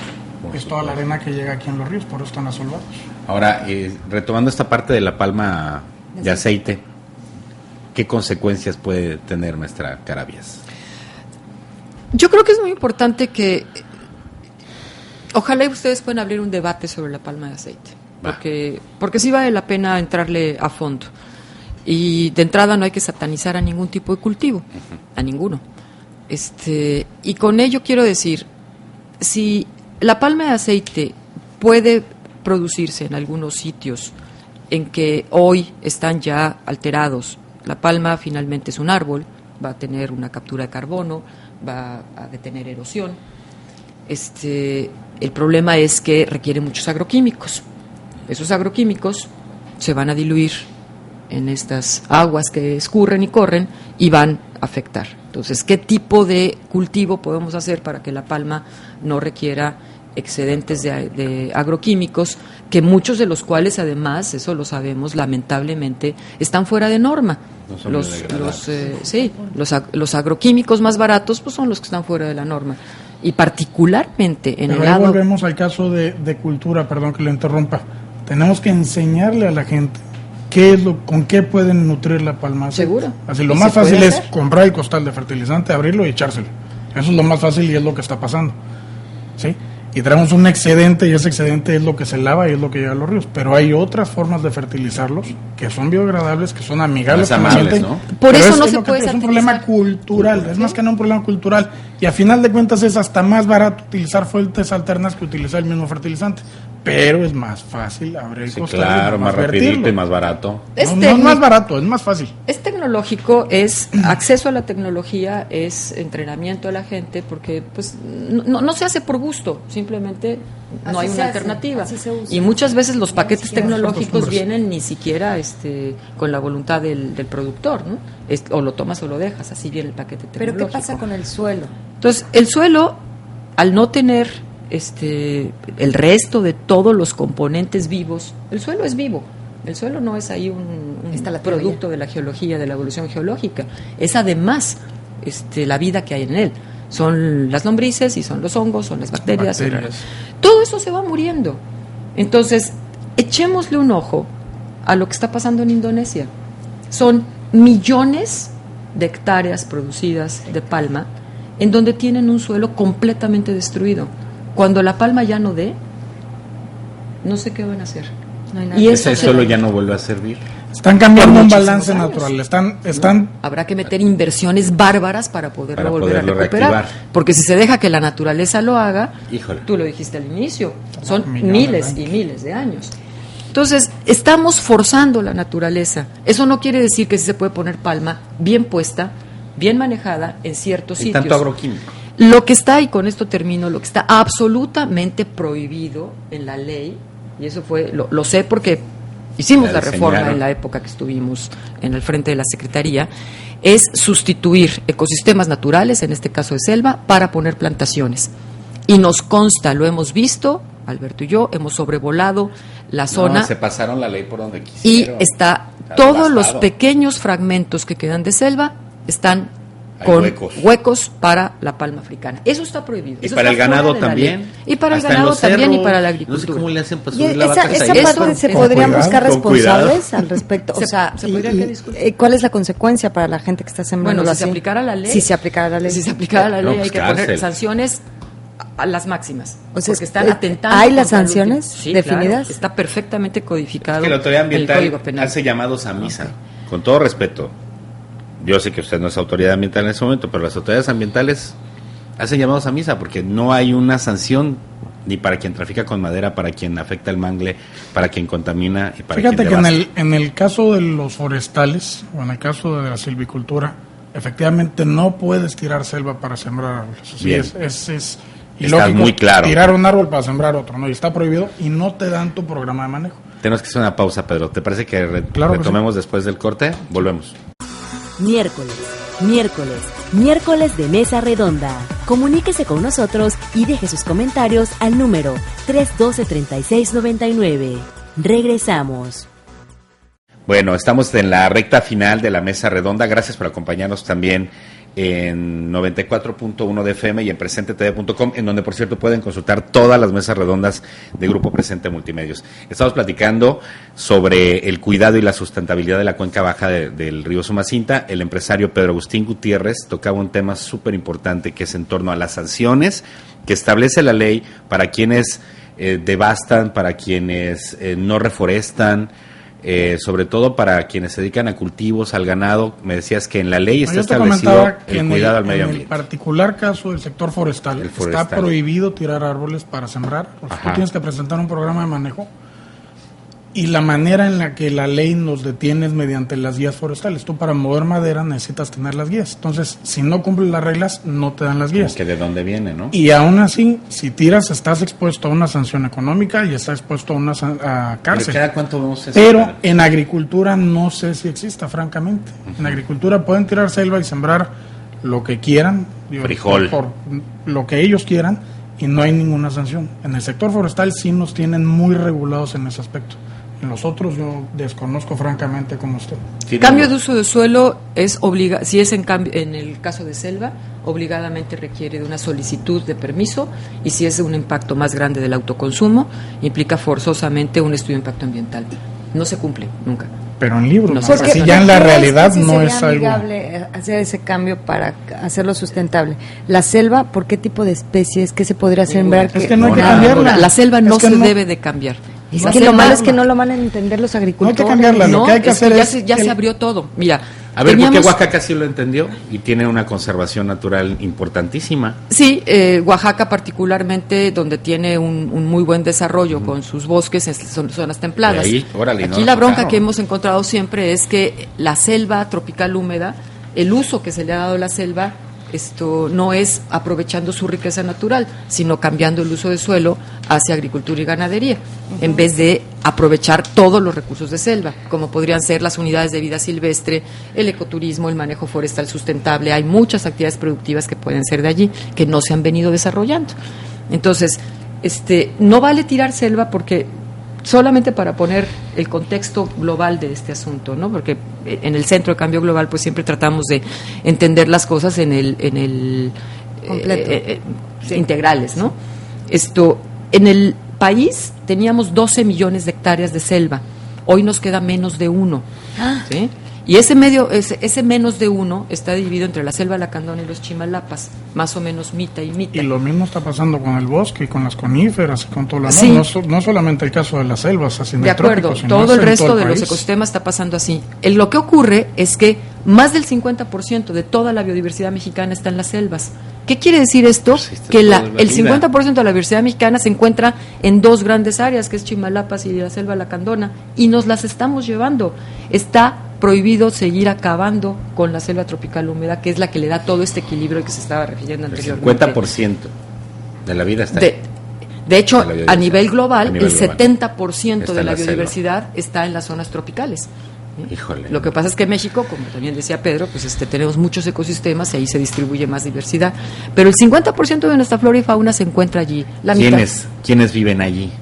Es toda la arena que llega aquí en los ríos, por eso están asolvados. Ahora, retomando esta parte de la palma de aceite, ¿qué consecuencias puede tener, maestra Carabias? Yo creo que es muy importante que ojalá ustedes puedan abrir un debate sobre la palma de aceite, porque sí vale la pena entrarle a fondo. Y de entrada no hay que satanizar a ningún tipo de cultivo, a ninguno. Y con ello quiero decir, si la palma de aceite puede producirse en algunos sitios en que hoy están ya alterados, la palma finalmente es un árbol, va a tener una captura de carbono, va a detener erosión. El problema es que requiere muchos agroquímicos. Esos agroquímicos se van a diluir en estas aguas que escurren y corren y van a afectar. Entonces, ¿qué tipo de cultivo podemos hacer para que la palma no requiera excedentes de agroquímicos, que muchos de los cuales además, eso lo sabemos, lamentablemente están fuera de norma? Los agroquímicos más baratos pues son los que están fuera de la norma, y particularmente en el lado... volvemos al caso de cultura, perdón que lo interrumpa. Tenemos que enseñarle a la gente con qué pueden nutrir la palma. Seguro. Así lo más fácil es comprar el costal de fertilizante, abrirlo y echárselo. Eso es lo más fácil y es lo que está pasando, ¿sí? Y traemos un excedente y ese excedente es lo que se lava y es lo que llega a los ríos. Pero hay otras formas de fertilizarlos que son biodegradables, que son amigables con la gente. ¿No? Por eso no se puede satanizar. Es un problema cultural, es más que no un problema cultural. Y a final de cuentas es hasta más barato utilizar fuentes alternas que utilizar el mismo fertilizante. Pero es más fácil abrir el costal. Claro, más rapidito y más barato. No es más barato, es más fácil. Es tecnológico, es acceso a la tecnología, es entrenamiento a la gente, porque pues no se hace por gusto, simplemente no hay una alternativa. Y muchas veces los paquetes tecnológicos vienen ni siquiera con la voluntad del productor, ¿no? O lo tomas o lo dejas, así viene el paquete tecnológico. ¿Pero qué pasa con el suelo? Entonces, el suelo, al no tener el resto de todos los componentes vivos, el suelo es vivo. El suelo no es ahí un producto de la geología, de la evolución geológica. Es además la vida que hay en él. Son las lombrices y son los hongos, son las bacterias. Todo eso se va muriendo. Entonces, echémosle un ojo a lo que está pasando en Indonesia. Son millones de hectáreas producidas de palma en donde tienen un suelo completamente destruido. Cuando la palma ya no dé, no sé qué van a hacer. No hay nada. ¿Y ese suelo ya no vuelve a servir? Están cambiando un balance natural. Habrá que meter inversiones bárbaras para volver a recuperar. Reactivar. Porque si se deja que la naturaleza lo haga, tú lo dijiste al inicio, son miles y miles de años. Entonces, estamos forzando la naturaleza. Eso no quiere decir que sí se puede poner palma bien puesta, bien manejada en ciertos sitios. Tanto agroquímico. Lo que está, y con esto termino, lo que está absolutamente prohibido en la ley, y eso fue, lo sé porque hicimos la reforma en la época que estuvimos en el frente de la Secretaría, es sustituir ecosistemas naturales, en este caso de selva, para poner plantaciones. Y nos consta, lo hemos visto, Alberto y yo, hemos sobrevolado la zona. Se pasaron la ley por donde quisieron. Y está, todos los pequeños fragmentos que quedan de selva están con huecos para la palma africana. Eso está prohibido. ¿Y para el ganado también? Y para el ganado también y para la agricultura. No sé cómo le hacen para subir la vaca. Esa parte se podrían buscar responsables al respecto. O sea, ¿cuál es la consecuencia para la gente que está sembrando? Bueno, si se aplicara la ley. Si se aplicara la ley. Si se aplicara la ley, hay que poner sanciones a las máximas. O sea, porque están atentando. ¿Hay las sanciones definidas? Claro, está perfectamente codificado. Es que la autoridad ambiental hace llamados a misa. Con todo respeto. Yo sé que usted no es autoridad ambiental en ese momento, pero las autoridades ambientales hacen llamados a misa porque no hay una sanción ni para quien trafica con madera, para quien afecta el mangle, para quien contamina y para quien devasta. Fíjate que en el caso de los forestales o en el caso de la silvicultura, efectivamente no puedes tirar selva para sembrar árboles. Sí, es ilógico muy claro. Tirar un árbol para sembrar otro, ¿no? Y está prohibido y no te dan tu programa de manejo. Tenemos que hacer una pausa, Pedro. ¿Te parece que retomemos después del corte? Volvemos. Miércoles de Mesa Redonda. Comuníquese con nosotros y deje sus comentarios al número 312-3699. Regresamos. Bueno, estamos en la recta final de la Mesa Redonda. Gracias por acompañarnos también en 94.1 de FM y en presentetv.com, en donde, por cierto, pueden consultar todas las mesas redondas de Grupo Presente Multimedios. Estamos platicando sobre el cuidado y la sustentabilidad de la cuenca baja del río Sumacinta. El empresario Pedro Agustín Gutiérrez tocaba un tema súper importante que es en torno a las sanciones que establece la ley para quienes devastan, para quienes no reforestan, sobre todo para quienes se dedican a cultivos, al ganado. Me decías que en la ley está establecido el cuidado al medio ambiente. En el particular caso del sector forestal, está prohibido tirar árboles para sembrar. Tú tienes que presentar un programa de manejo y la manera en la que la ley nos detiene es mediante las guías forestales. Tú para mover madera necesitas tener las guías. Entonces, si no cumples las reglas, no te dan las guías. Que de dónde viene, ¿no? Y aún así, si tiras, estás expuesto a una sanción económica y estás expuesto a una cárcel. ¿Cada cuánto vemos eso? Pero en agricultura no sé si exista, francamente. En agricultura pueden tirar selva y sembrar lo que quieran. Frijol. Por lo que ellos quieran y no hay ninguna sanción. En el sector forestal sí nos tienen muy regulados en ese aspecto. En los otros yo desconozco francamente cómo está. Cambio de uso de suelo es si es en el caso de selva, obligadamente requiere de una solicitud de permiso, y si es un impacto más grande del autoconsumo, implica forzosamente un estudio de impacto ambiental. No se cumple nunca. Pero en libros, no, así ya en la realidad no es algo. ¿Es amigable hacer ese cambio para hacerlo sustentable? La selva, ¿por qué tipo de especies? ¿Qué se podría sembrar? Es que no hay que cambiarla. La selva no se debe de cambiar. Es que lo malo es que no lo van a entender los agricultores. No hay que cambiarla, lo que hay que hacer es... Ya se abrió todo. Mira, a ver, ¿por qué Oaxaca sí lo entendió y tiene una conservación natural importantísima? Sí, Oaxaca particularmente, donde tiene un muy buen desarrollo con sus bosques, son zonas templadas. Ahí, órale, aquí la bronca que hemos encontrado siempre es que la selva tropical húmeda, el uso que se le ha dado a la selva, esto no es aprovechando su riqueza natural, sino cambiando el uso de suelo hacia agricultura y ganadería, en vez de aprovechar todos los recursos de selva, como podrían ser las unidades de vida silvestre, el ecoturismo, el manejo forestal sustentable. Hay muchas actividades productivas que pueden ser de allí, que no se han venido desarrollando. Entonces, no vale tirar selva porque solamente para poner el contexto global de este asunto, ¿no? Porque en el Centro de Cambio Global pues siempre tratamos de entender las cosas en el integrales, ¿no? En el país teníamos 12 millones de hectáreas de selva, hoy nos queda menos de 1, ¿sí? Y ese menos de 1 está dividido entre la selva lacandona y los Chimalapas, más o menos mitad y mitad. Y lo mismo está pasando con el bosque y con las coníferas y con todo lo demás. Sí. No solamente el caso de las selvas, así de acuerdo, todo el resto de los ecosistemas está pasando así. Lo que ocurre es que más del 50% de toda la biodiversidad mexicana está en las selvas. ¿Qué quiere decir esto? Que el 50% de la biodiversidad mexicana se encuentra en dos grandes áreas, que es Chimalapas y la selva lacandona, y nos las estamos llevando. Está prohibido seguir acabando con la selva tropical húmeda, que es la que le da todo este equilibrio que se estaba refiriendo anteriormente. El 50% de la vida está ahí. De hecho, a nivel global, el 70% de la biodiversidad está en las zonas tropicales. Híjole. Lo que pasa es que México, como también decía Pedro, pues tenemos muchos ecosistemas y ahí se distribuye más diversidad. Pero el 50% de nuestra flora y fauna se encuentra allí. ¿Quiénes viven allí?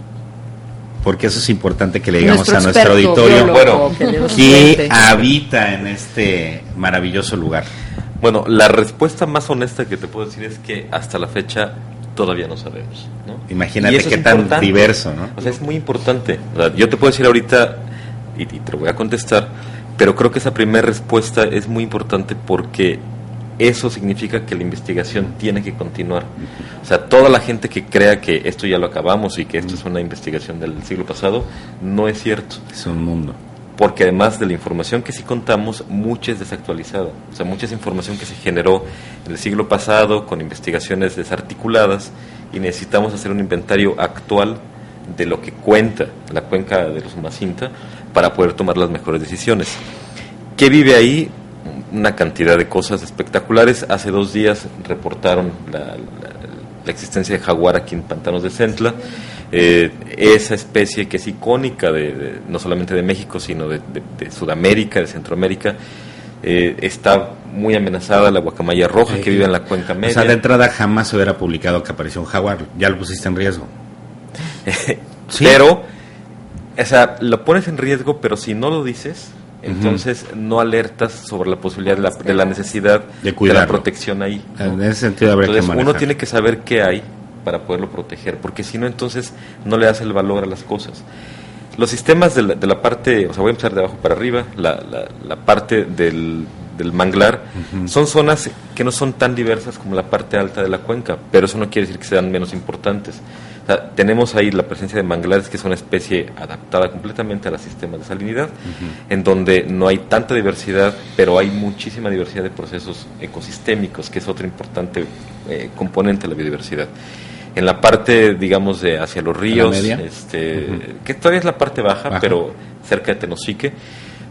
Porque eso es importante que le digamos a nuestro auditorio. Bueno, ¿quién habita en este maravilloso lugar? Bueno, la respuesta más honesta que te puedo decir es que hasta la fecha todavía no sabemos, ¿no? Imagínate qué tan diverso, ¿no? O sea, es muy importante. O sea, yo te puedo decir ahorita, y te lo voy a contestar, pero creo que esa primera respuesta es muy importante porque eso significa que la investigación tiene que continuar. O sea, toda la gente que crea que esto ya lo acabamos y que esto es una investigación del siglo pasado, no es cierto. Es un mundo. Porque además de la información que sí contamos, mucha es desactualizada. O sea, mucha es información que se generó en el siglo pasado con investigaciones desarticuladas y necesitamos hacer un inventario actual de lo que cuenta la cuenca de los Umacinta para poder tomar las mejores decisiones. ¿Qué vive ahí? Una cantidad de cosas espectaculares. Hace 2 días reportaron la existencia de jaguar aquí en Pantanos de Centla. Esa especie que es icónica no solamente de México, sino de Sudamérica, de Centroamérica, está muy amenazada. La guacamaya roja que vive en la cuenca media. O sea, de entrada jamás se hubiera publicado que apareció un jaguar. Ya lo pusiste en riesgo. ¿Sí? Pero, o sea, lo pones en riesgo, pero si no lo dices, entonces no alertas sobre la posibilidad de la necesidad de la protección ahí, ¿no? En ese sentido habría que manejar. Uno tiene que saber qué hay para poderlo proteger, porque si no, entonces no le das el valor a las cosas. Los sistemas de la parte, o sea, voy a empezar de abajo para arriba, la parte del manglar, son zonas que no son tan diversas como la parte alta de la cuenca, pero eso no quiere decir que sean menos importantes. O sea, tenemos ahí la presencia de manglares, que es una especie adaptada completamente a los sistemas de salinidad, en donde no hay tanta diversidad, pero hay muchísima diversidad de procesos ecosistémicos, que es otro importante componente de la biodiversidad. En la parte, digamos, de hacia los ríos, que todavía es la parte baja, pero cerca de Tenosique,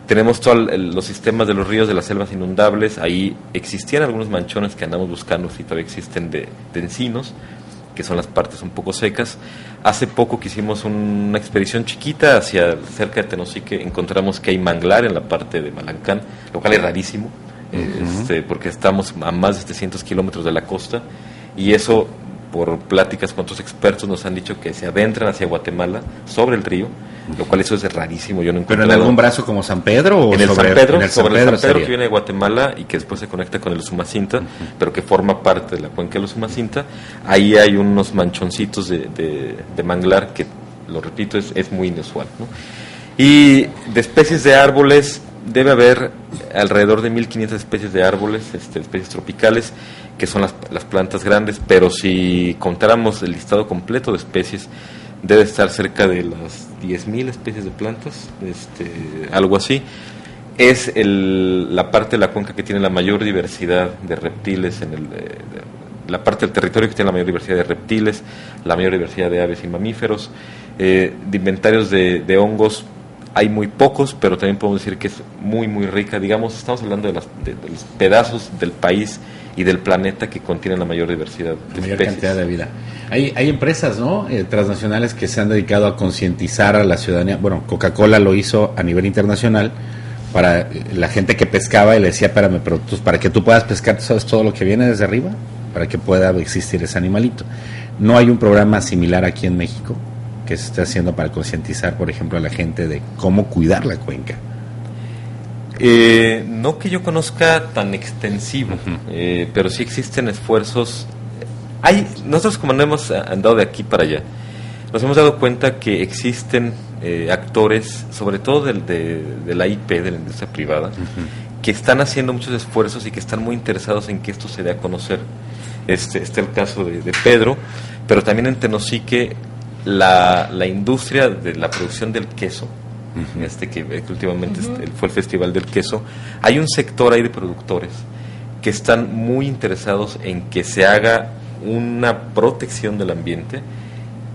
tenemos todos los sistemas de los ríos, de las selvas inundables. Ahí existían algunos manchones que andamos buscando, si todavía existen, de encinos, que son las partes un poco secas. Hace poco que hicimos una expedición chiquita hacia cerca de Tenosique, encontramos que hay manglar en la parte de Malancán, lo cual es rarísimo, porque estamos a más de 700 kilómetros de la costa, y eso, por pláticas con otros expertos, nos han dicho que se adentran hacia Guatemala sobre el río, lo cual eso es rarísimo. Yo no encuentro. ¿Pero en algún brazo como San Pedro? ¿O en el sobre, San Pedro, en el sobre San el San Pedro que viene de Guatemala y que después se conecta con el Usumacinta, pero que forma parte de la cuenca del Usumacinta. Ahí hay unos manchoncitos de manglar que, lo repito, es muy inusual, ¿no? Y de especies de árboles, debe haber alrededor de 1.500 especies de árboles, especies tropicales, que son las plantas grandes, pero si contáramos el listado completo de especies, debe estar cerca de las 10.000 especies de plantas, algo así. Es la parte de la cuenca que tiene la mayor diversidad de reptiles, la parte del territorio que tiene la mayor diversidad de reptiles, la mayor diversidad de aves y mamíferos. De inventarios de hongos hay muy pocos, pero también podemos decir que es muy, muy rica. Digamos, estamos hablando de los pedazos del país y del planeta que contienen la mayor diversidad de mayor cantidad de vida. Hay empresas, ¿no?, transnacionales que se han dedicado a concientizar a la ciudadanía. Bueno, Coca-Cola lo hizo a nivel internacional para la gente que pescaba y le decía, espérame, pero para que tú puedas pescar, ¿sabes todo lo que viene desde arriba? Para que pueda existir ese animalito. ¿No hay un programa similar aquí en México que se está haciendo para concientizar, por ejemplo, a la gente de cómo cuidar la cuenca? No que yo conozca tan extensivo, pero sí existen esfuerzos. Nosotros, como no hemos andado de aquí para allá, nos hemos dado cuenta que existen actores, sobre todo de la IP, de la industria privada, que están haciendo muchos esfuerzos y que están muy interesados en que esto se dé a conocer. Está el caso de Pedro, pero también en Tenosique la industria de la producción del queso, que últimamente fue el Festival del Queso, hay un sector ahí de productores que están muy interesados en que se haga una protección del ambiente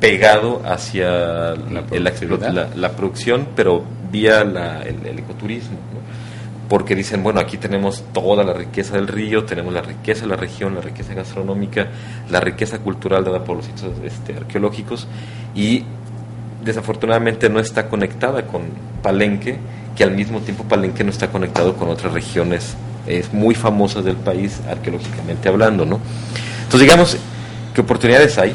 pegado hacia la producción, pero vía el ecoturismo, ¿no? Porque dicen, bueno, aquí tenemos toda la riqueza del río, tenemos la riqueza de la región, la riqueza gastronómica, la riqueza cultural dada por los sitios arqueológicos, y desafortunadamente no está conectada con Palenque, que al mismo tiempo Palenque no está conectado con otras regiones muy famosas del país, arqueológicamente hablando, ¿no? Entonces, digamos que oportunidades hay,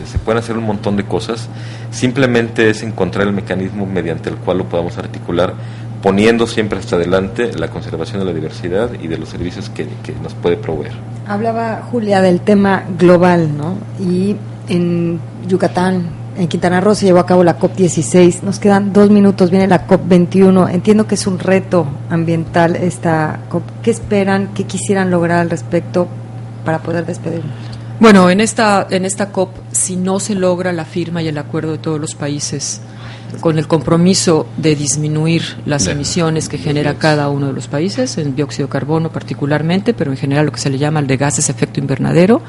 se pueden hacer un montón de cosas, simplemente es encontrar el mecanismo mediante el cual lo podamos articular, poniendo siempre hasta adelante la conservación de la diversidad y de los servicios que nos puede proveer. Hablaba Julia del tema global, ¿no? Y en Yucatán, en Quintana Roo, se llevó a cabo la COP16. Nos quedan 2 minutos, viene la COP21. Entiendo que es un reto ambiental esta COP. ¿Qué esperan, qué quisieran lograr al respecto para poder despedirnos? Bueno, en esta COP, si no se logra la firma y el acuerdo de todos los países con el compromiso de disminuir las emisiones que genera cada uno de los países, en dióxido de carbono particularmente, pero en general lo que se le llama el de gases efecto invernadero,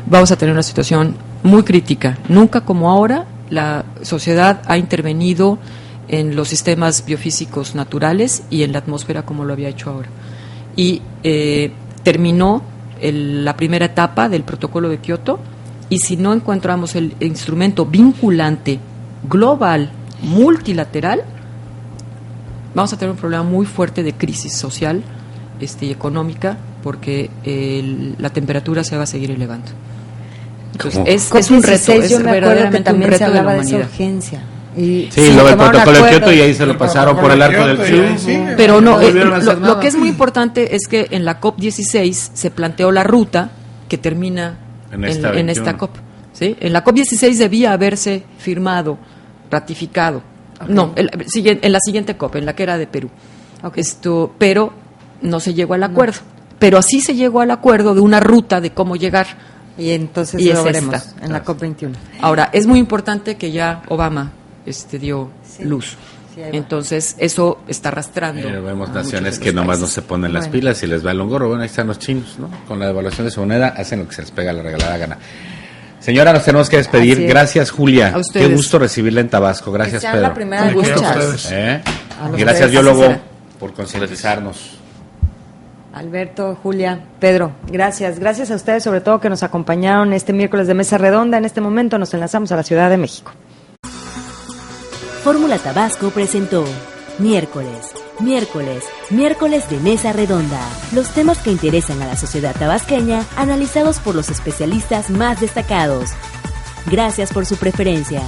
vamos a tener una situación muy crítica. Nunca como ahora la sociedad ha intervenido en los sistemas biofísicos naturales y en la atmósfera como lo había hecho ahora. Y terminó la primera etapa del protocolo de Kioto, y si no encontramos el instrumento vinculante global multilateral, vamos a tener un problema muy fuerte de crisis social y económica, porque la temperatura se va a seguir elevando. Entonces, es un reto, es verdaderamente un reto de la humanidad. Urgencia. Y sí, lo del protocolo de Kioto, y ahí se lo pasaron por el arco del triunfo. Pero no, lo que es muy importante es que en la COP16 se planteó la ruta que termina en esta COP. ¿Sí? En la COP16 debía haberse firmado, ratificado. Okay. No, en la siguiente COP, en la que era de Perú. Okay. Pero no se llegó al acuerdo. Pero así se llegó al acuerdo de una ruta de cómo llegar. Y entonces lo veremos en la COP21. Ahora, es muy importante que ya Obama dio luz. Sí, entonces, eso está arrastrando. Pero vemos naciones que nomás no se ponen las pilas y les va el longorro. Bueno, ahí están los chinos, ¿no? Con la devaluación de su moneda hacen lo que se les pega la regalada gana. Señora, nos tenemos que despedir. Gracias, Julia. Qué gusto recibirla en Tabasco. Gracias, Pedro. La primera Gracias, biólogo, por concientizarnos. Alberto, Julia, Pedro, gracias. Gracias a ustedes, sobre todo, que nos acompañaron este miércoles de Mesa Redonda. En este momento nos enlazamos a la Ciudad de México. Fórmula Tabasco presentó Miércoles de Mesa Redonda. Los temas que interesan a la sociedad tabasqueña, analizados por los especialistas más destacados. Gracias por su preferencia.